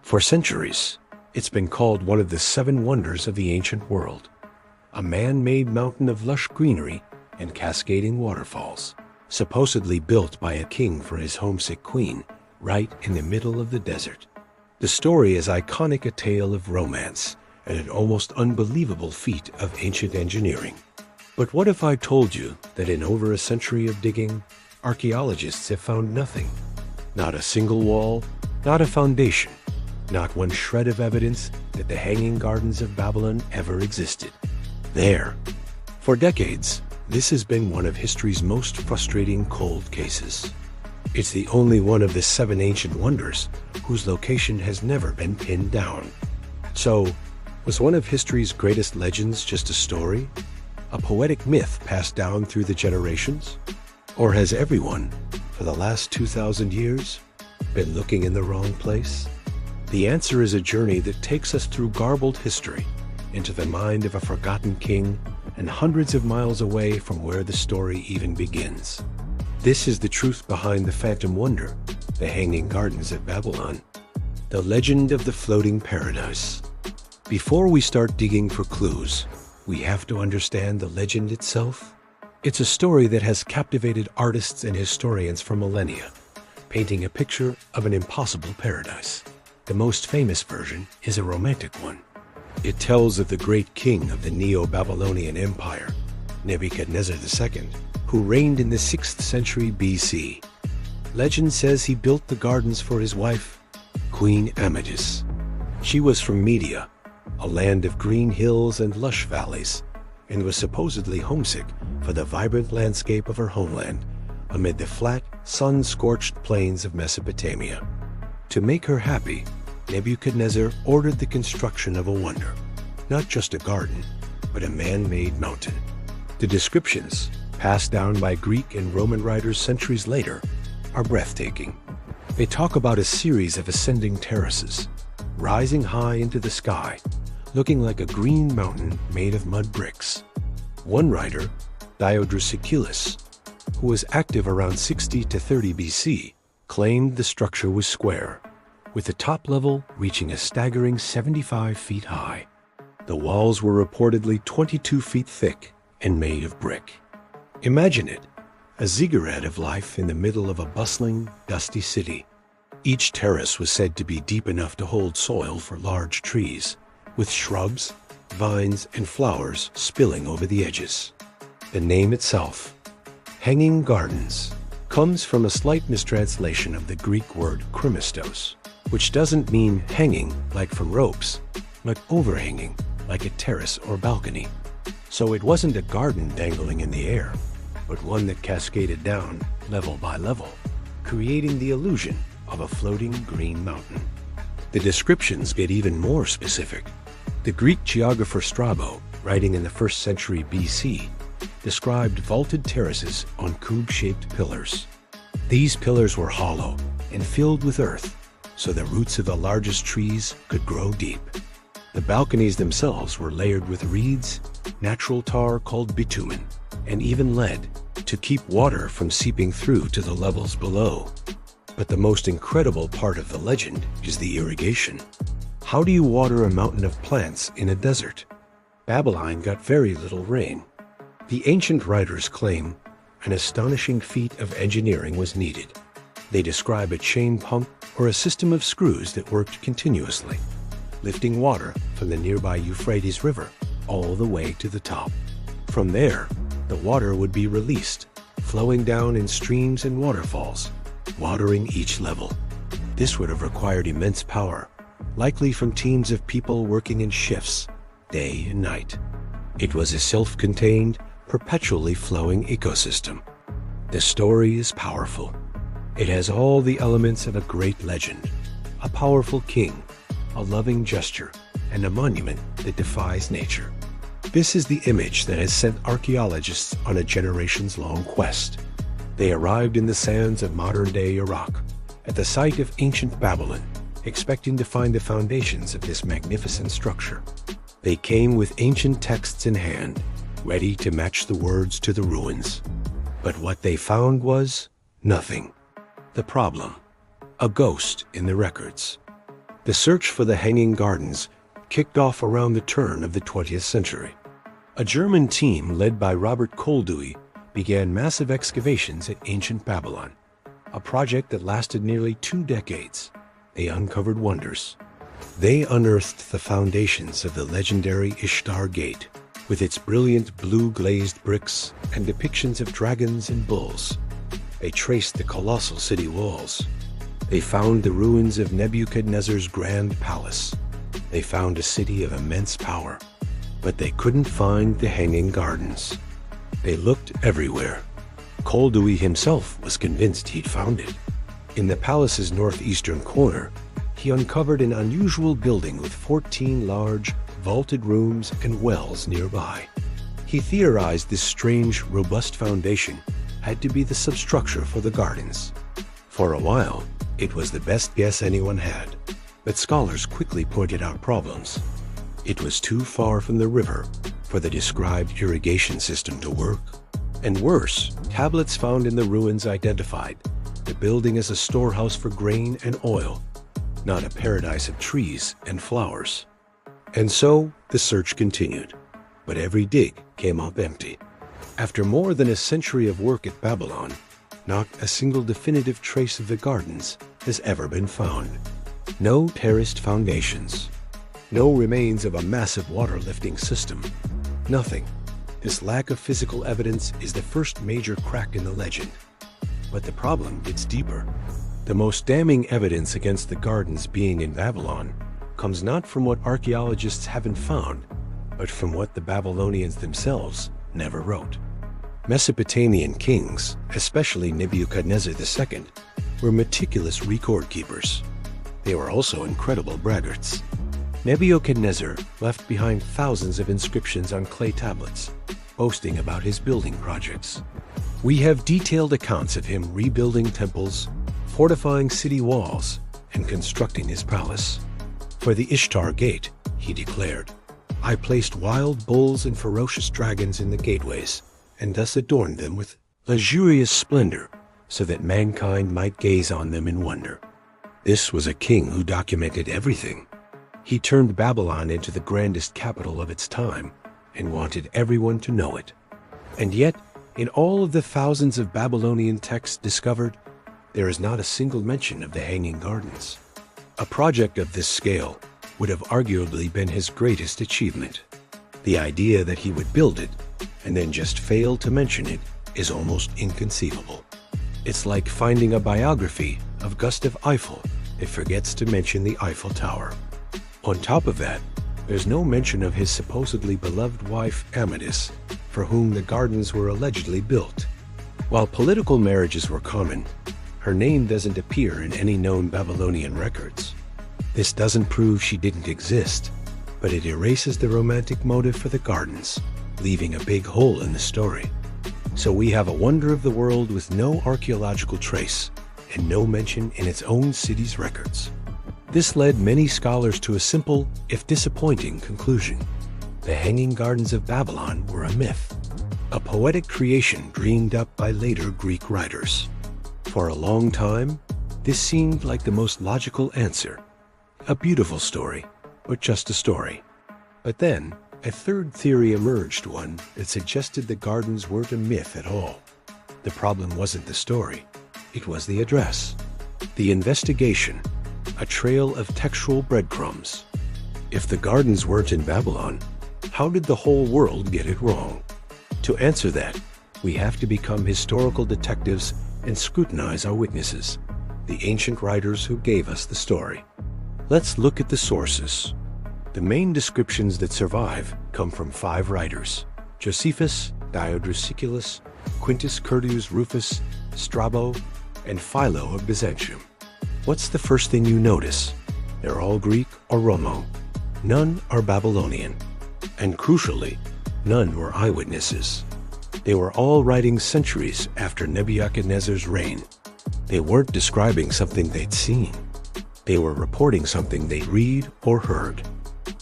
For centuries, it's been called one of the seven wonders of the ancient world, a man-made mountain of lush greenery and cascading waterfalls, supposedly built by a king for his homesick queen, right in the middle of the desert. The story is iconic, a tale of romance and an almost unbelievable feat of ancient engineering. But what if I told you that in over a century of digging, archaeologists have found nothing? Not a single wall, not a foundation, not one shred of evidence that the Hanging Gardens of Babylon ever existed. There, for decades, this has been one of history's most frustrating cold cases. It's the only one of the seven ancient wonders whose location has never been pinned down. So, was one of history's greatest legends just a story? A poetic myth passed down through the generations? Or has everyone, for the last 2,000 years, been looking in the wrong place? The answer is a journey that takes us through garbled history, into the mind of a forgotten king, and hundreds of miles away from where the story even begins. This is the truth behind the Phantom Wonder, the Hanging Gardens of Babylon, the legend of the floating paradise. Before we start digging for clues, we have to understand the legend itself. It's a story that has captivated artists and historians for millennia, painting a picture of an impossible paradise. The most famous version is a romantic one. It tells of the great king of the Neo-Babylonian Empire, Nebuchadnezzar II, who reigned in the 6th century BC. Legend says he built the gardens for his wife, Queen Amadis. She was from Media, a land of green hills and lush valleys, and was supposedly homesick for the vibrant landscape of her homeland amid the flat, sun-scorched plains of Mesopotamia. To make her happy, Nebuchadnezzar ordered the construction of a wonder, not just a garden, but a man-made mountain. The descriptions, passed down by Greek and Roman writers centuries later, are breathtaking. They talk about a series of ascending terraces, rising high into the sky, looking like a green mountain made of mud bricks. One writer, Diodrusicus, who was active around 60 to 30 BC, claimed the structure was square, with the top level reaching a staggering 75 feet high. The walls were reportedly 22 feet thick and made of brick. Imagine it, a ziggurat of life in the middle of a bustling, dusty city. Each terrace was said to be deep enough to hold soil for large trees, with shrubs, vines, and flowers spilling over the edges. The name itself, Hanging Gardens, comes from a slight mistranslation of the Greek word krimistos, which doesn't mean hanging like from ropes, but overhanging like a terrace or balcony. So it wasn't a garden dangling in the air, but one that cascaded down level by level, creating the illusion of a floating green mountain. The descriptions get even more specific. The Greek geographer Strabo, writing in the 1st century BC, described vaulted terraces on cube-shaped pillars. These pillars were hollow and filled with earth, so the roots of the largest trees could grow deep. The balconies themselves were layered with reeds, natural tar called bitumen, and even lead to keep water from seeping through to the levels below. But the most incredible part of the legend is the irrigation. How do you water a mountain of plants in a desert? Babylon got very little rain. The ancient writers claim an astonishing feat of engineering was needed. They describe a chain pump or a system of screws that worked continuously, lifting water from the nearby Euphrates River all the way to the top. From there, the water would be released, flowing down in streams and waterfalls, watering each level. This would have required immense power, likely from teams of people working in shifts, day and night. It was a self-contained, perpetually flowing ecosystem. The story is powerful. It has all the elements of a great legend, a powerful king, a loving gesture, and a monument that defies nature. This is the image that has sent archaeologists on a generations-long quest. They arrived in the sands of modern-day Iraq, at the site of ancient Babylon, expecting to find the foundations of this magnificent structure. They came with ancient texts in hand, ready to match the words to the ruins. But what they found was nothing. The problem, a ghost in the records. The search for the Hanging Gardens kicked off around the turn of the 20th century. A German team led by Robert Koldewey began massive excavations at ancient Babylon, a project that lasted nearly 2 decades. They uncovered wonders. They unearthed the foundations of the legendary Ishtar Gate, with its brilliant blue-glazed bricks and depictions of dragons and bulls. They traced the colossal city walls. They found the ruins of Nebuchadnezzar's grand palace. They found a city of immense power, but they couldn't find the Hanging Gardens. They looked everywhere. Koldewey himself was convinced he'd found it. In the palace's northeastern corner, he uncovered an unusual building with 14 large, vaulted rooms and wells nearby. He theorized this strange, robust foundation had to be the substructure for the gardens. For a while, it was the best guess anyone had, but scholars quickly pointed out problems. It was too far from the river for the described irrigation system to work. And worse, tablets found in the ruins identified the building as a storehouse for grain and oil, not a paradise of trees and flowers. And so the search continued, but every dig came up empty. After more than a century of work at Babylon, not a single definitive trace of the gardens has ever been found. No terraced foundations. No remains of a massive water-lifting system. Nothing. This lack of physical evidence is the first major crack in the legend. But the problem gets deeper. The most damning evidence against the gardens being in Babylon comes not from what archaeologists haven't found, but from what the Babylonians themselves never wrote. Mesopotamian kings, especially Nebuchadnezzar II, were meticulous record keepers. They were also incredible braggarts. Nebuchadnezzar left behind thousands of inscriptions on clay tablets, boasting about his building projects. We have detailed accounts of him rebuilding temples, fortifying city walls, and constructing his palace. For the Ishtar Gate, he declared, "I placed wild bulls and ferocious dragons in the gateways, and thus adorned them with luxurious splendor, so that mankind might gaze on them in wonder." This was a king who documented everything. He turned Babylon into the grandest capital of its time and wanted everyone to know it. And yet, in all of the thousands of Babylonian texts discovered, there is not a single mention of the Hanging Gardens. A project of this scale would have arguably been his greatest achievement. The idea that he would build it and then just fail to mention it is almost inconceivable. It's like finding a biography of Gustav Eiffel that forgets to mention the Eiffel Tower. On top of that, there's no mention of his supposedly beloved wife Amadis, for whom the gardens were allegedly built. While political marriages were common, her name doesn't appear in any known Babylonian records. This doesn't prove she didn't exist, but it erases the romantic motive for the gardens, leaving a big hole in the story. So we have a wonder of the world with no archaeological trace and no mention in its own city's records. This led many scholars to a simple, if disappointing, conclusion. The Hanging Gardens of Babylon were a myth, a poetic creation dreamed up by later Greek writers. For a long time, this seemed like the most logical answer. A beautiful story, but just a story. But then, a third theory emerged, one that suggested the gardens weren't a myth at all. The problem wasn't the story, it was the address. The investigation, a trail of textual breadcrumbs. If the gardens weren't in Babylon, how did the whole world get it wrong? To answer that, we have to become historical detectives and scrutinize our witnesses, the ancient writers who gave us the story. Let's look at the sources. The main descriptions that survive come from 5 writers: Josephus, Diodorus Siculus, Quintus Curtius Rufus, Strabo, and Philo of Byzantium. What's the first thing you notice? They're all Greek or Roman. None are Babylonian. And crucially, none were eyewitnesses. They were all writing centuries after Nebuchadnezzar's reign. They weren't describing something they'd seen. They were reporting something they read or heard.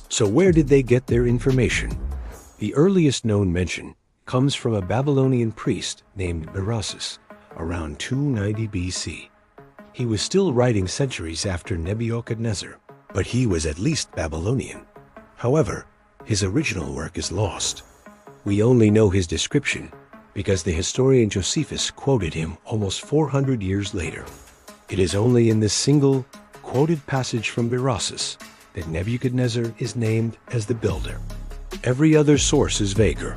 So where did they get their information? The earliest known mention comes from a Babylonian priest named Berossus around 290 BC. He was still writing centuries after Nebuchadnezzar, but he was at least Babylonian. However, his original work is lost. We only know his description because the historian Josephus quoted him almost 400 years later. It is only in this single, quoted passage from Berossus that Nebuchadnezzar is named as the builder. Every other source is vaguer.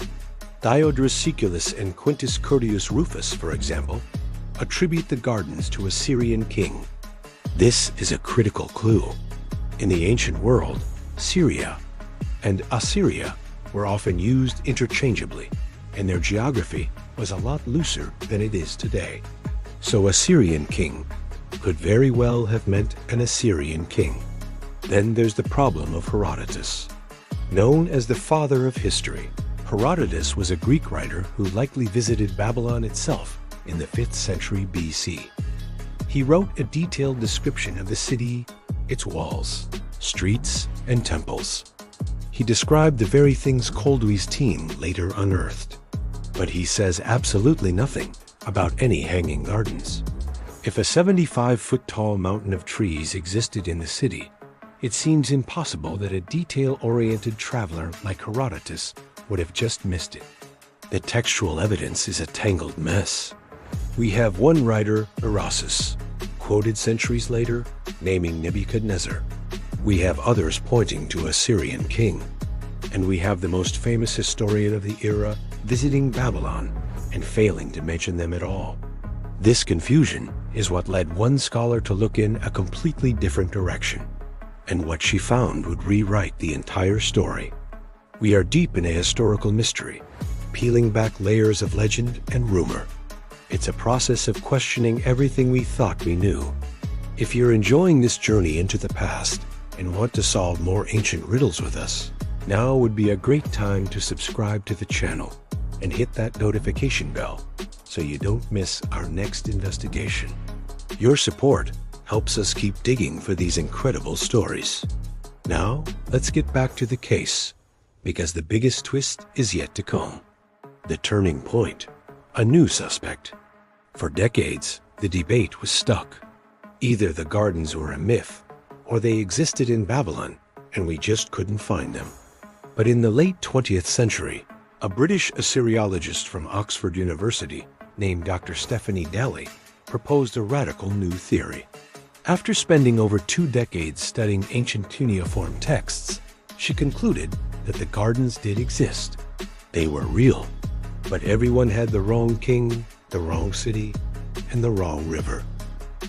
Diodorus Siculus and Quintus Curtius Rufus, for example, attribute the gardens to a Syrian king. This is a critical clue. In the ancient world, Syria and Assyria were often used interchangeably, and their geography was a lot looser than it is today. So Assyrian king could very well have meant an Assyrian king. Then there's the problem of Herodotus. Known as the father of history, Herodotus was a Greek writer who likely visited Babylon itself in the 5th century BC. He wrote a detailed description of the city, its walls, streets, and temples. He described the very things Koldewey's team later unearthed. But he says absolutely nothing about any hanging gardens. If a 75-foot-tall mountain of trees existed in the city, it seems impossible that a detail-oriented traveler like Herodotus would have just missed it. The textual evidence is a tangled mess. We have one writer, Berossus, quoted centuries later, naming Nebuchadnezzar. We have others pointing to a Syrian king. And we have the most famous historian of the era visiting Babylon and failing to mention them at all. This confusion is what led one scholar to look in a completely different direction, and what she found would rewrite the entire story. We are deep in a historical mystery, peeling back layers of legend and rumor. It's a process of questioning everything we thought we knew. If you're enjoying this journey into the past and want to solve more ancient riddles with us, now would be a great time to subscribe to the channel and hit that notification bell so you don't miss our next investigation. Your support helps us keep digging for these incredible stories. Now, let's get back to the case, because the biggest twist is yet to come. The turning point, a new suspect. For decades, the debate was stuck. Either the gardens were a myth, or they existed in Babylon, and we just couldn't find them. But in the late 20th century, a British Assyriologist from Oxford University named Dr. Stephanie Daly proposed a radical new theory. After spending over 2 decades studying ancient cuneiform texts, she concluded that the gardens did exist. They were real, but everyone had the wrong king, the wrong city, and the wrong river.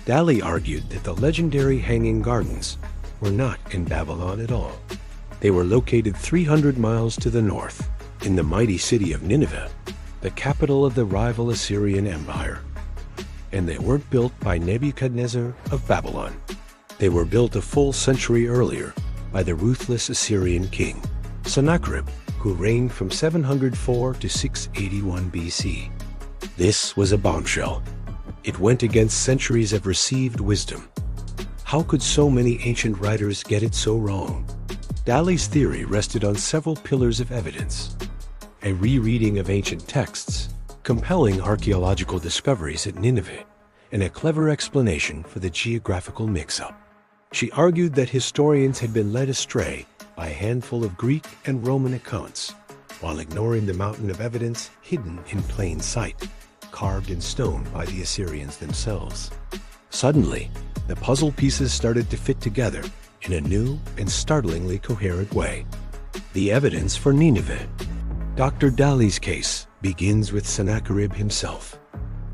Daly argued that the legendary Hanging Gardens were not in Babylon at all. They were located 300 miles to the north, in the mighty city of Nineveh, the capital of the rival Assyrian Empire. And they weren't built by Nebuchadnezzar of Babylon. They were built a full century earlier by the ruthless Assyrian king, Sennacherib, who reigned from 704 to 681 BC. This was a bombshell. It went against centuries of received wisdom. How could so many ancient writers get it so wrong? Daly's theory rested on several pillars of evidence: a rereading of ancient texts, compelling archaeological discoveries at Nineveh, and a clever explanation for the geographical mix-up. She argued that historians had been led astray by a handful of Greek and Roman accounts, while ignoring the mountain of evidence hidden in plain sight, carved in stone by the Assyrians themselves. Suddenly, the puzzle pieces started to fit together in a new and startlingly coherent way. The evidence for Nineveh. Dr. Daly's case begins with Sennacherib himself.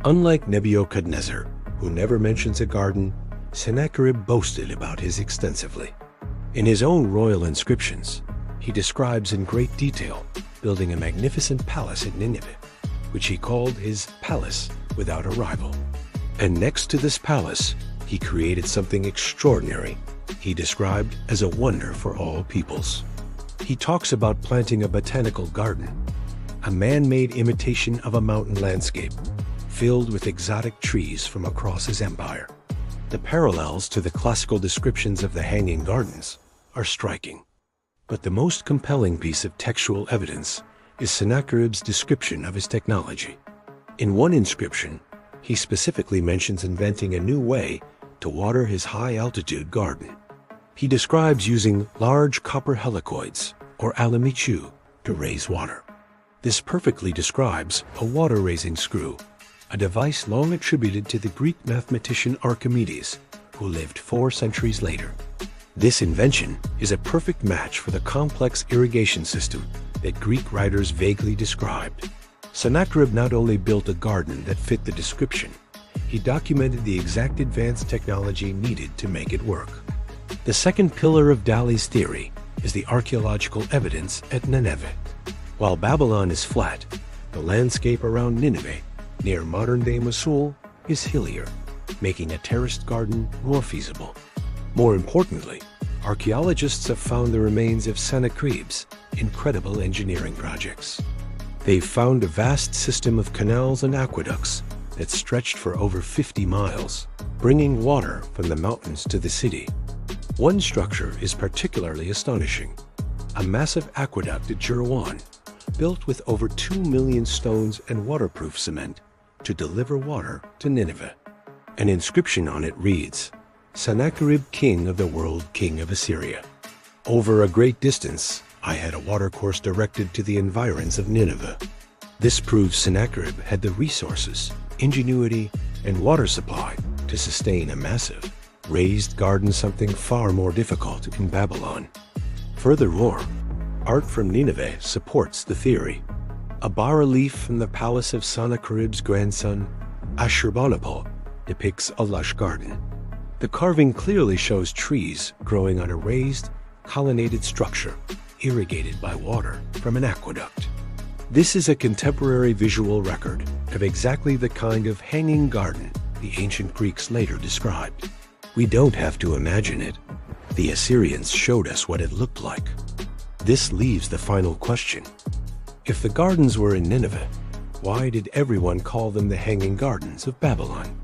Unlike Nebuchadnezzar, who never mentions a garden, Sennacherib boasted about his extensively. In his own royal inscriptions, he describes in great detail building a magnificent palace at Nineveh, which he called his palace without a rival. And next to this palace, he created something extraordinary he described as a wonder for all peoples. He talks about planting a botanical garden, a man-made imitation of a mountain landscape, filled with exotic trees from across his empire. The parallels to the classical descriptions of the Hanging Gardens are striking. But the most compelling piece of textual evidence is Sennacherib's description of his technology. In one inscription, he specifically mentions inventing a new way to water his high-altitude garden. He describes using large copper helicoids, or alamichu, to raise water. This perfectly describes a water-raising screw, a device long attributed to the Greek mathematician Archimedes, who lived 4 centuries later. This invention is a perfect match for the complex irrigation system that Greek writers vaguely described. Sennacherib not only built a garden that fit the description, he documented the exact advanced technology needed to make it work. The second pillar of Dali's theory is the archaeological evidence at Nineveh. While Babylon is flat, the landscape around Nineveh, near modern-day Mosul, is hillier, making a terraced garden more feasible. More importantly, archaeologists have found the remains of Sennacherib's incredible engineering projects. They've found a vast system of canals and aqueducts that stretched for over 50 miles, bringing water from the mountains to the city. One structure is particularly astonishing: a massive aqueduct at Jirwan, built with over 2 million stones and waterproof cement to deliver water to Nineveh. An inscription on it reads, "Sennacherib, king of the world, king of Assyria. Over a great distance, I had a watercourse directed to the environs of Nineveh." This proves Sennacherib had the resources, ingenuity, and water supply to sustain a massive, raised garden, something far more difficult in Babylon. Furthermore, art from Nineveh supports the theory. A bas-relief from the palace of Sennacherib's grandson, Ashurbanipal, depicts a lush garden. The carving clearly shows trees growing on a raised, colonnaded structure, irrigated by water from an aqueduct. This is a contemporary visual record of exactly the kind of hanging garden the ancient Greeks later described. We don't have to imagine it. The Assyrians showed us what it looked like. This leaves the final question. If the gardens were in Nineveh, why did everyone call them the Hanging Gardens of Babylon?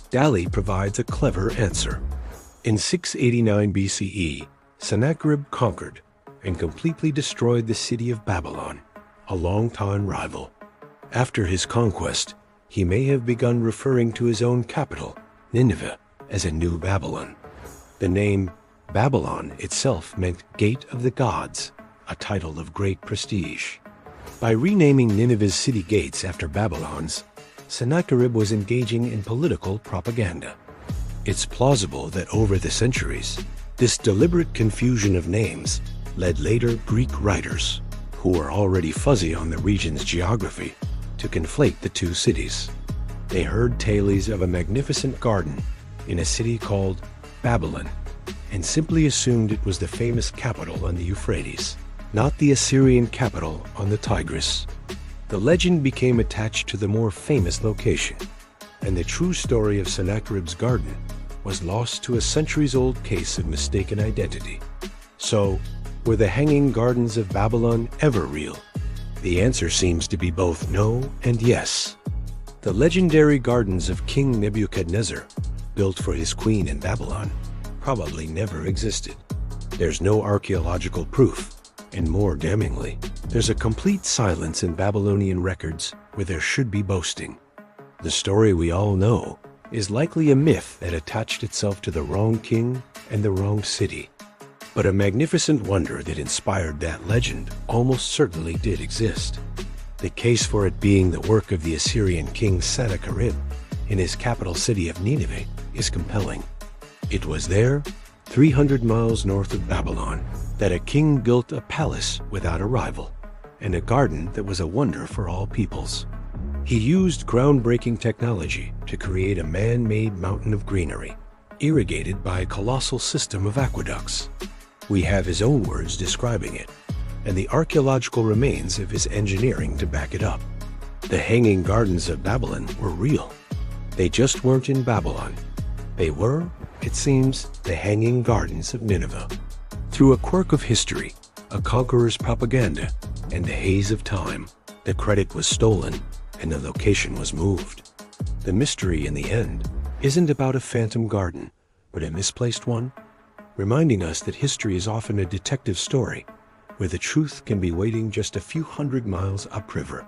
Dali provides a clever answer. In 689 BCE, Sennacherib conquered and completely destroyed the city of Babylon, a longtime rival. After his conquest, he may have begun referring to his own capital, Nineveh, as a new Babylon. The name Babylon itself meant Gate of the Gods, a title of great prestige. By renaming Nineveh's city gates after Babylon's, Sennacherib was engaging in political propaganda. It's plausible that over the centuries, this deliberate confusion of names led later Greek writers, who were already fuzzy on the region's geography, to conflate the two cities. They heard tales of a magnificent garden in a city called Babylon, and simply assumed it was the famous capital on the Euphrates, not the Assyrian capital on the Tigris. The legend became attached to the more famous location, and the true story of Sennacherib's garden was lost to a centuries-old case of mistaken identity. So, were the Hanging Gardens of Babylon ever real? The answer seems to be both no and yes. The legendary gardens of King Nebuchadnezzar, built for his queen in Babylon, probably never existed. There's no archaeological proof, and more damningly, there's a complete silence in Babylonian records where there should be boasting. The story we all know is likely a myth that attached itself to the wrong king and the wrong city. But a magnificent wonder that inspired that legend almost certainly did exist. The case for it being the work of the Assyrian king Sennacherib in his capital city of Nineveh is compelling. It was there, 300 miles north of Babylon, that a king built a palace without a rival, and a garden that was a wonder for all peoples. He used groundbreaking technology to create a man-made mountain of greenery, irrigated by a colossal system of aqueducts. We have his own words describing it, and the archaeological remains of his engineering to back it up. The Hanging Gardens of Babylon were real. They just weren't in Babylon. They were, it seems, the Hanging Gardens of Nineveh. Through a quirk of history, a conqueror's propaganda, and the haze of time, the credit was stolen and the location was moved. The mystery in the end isn't about a phantom garden, but a misplaced one, reminding us that history is often a detective story where the truth can be waiting just a few hundred miles upriver.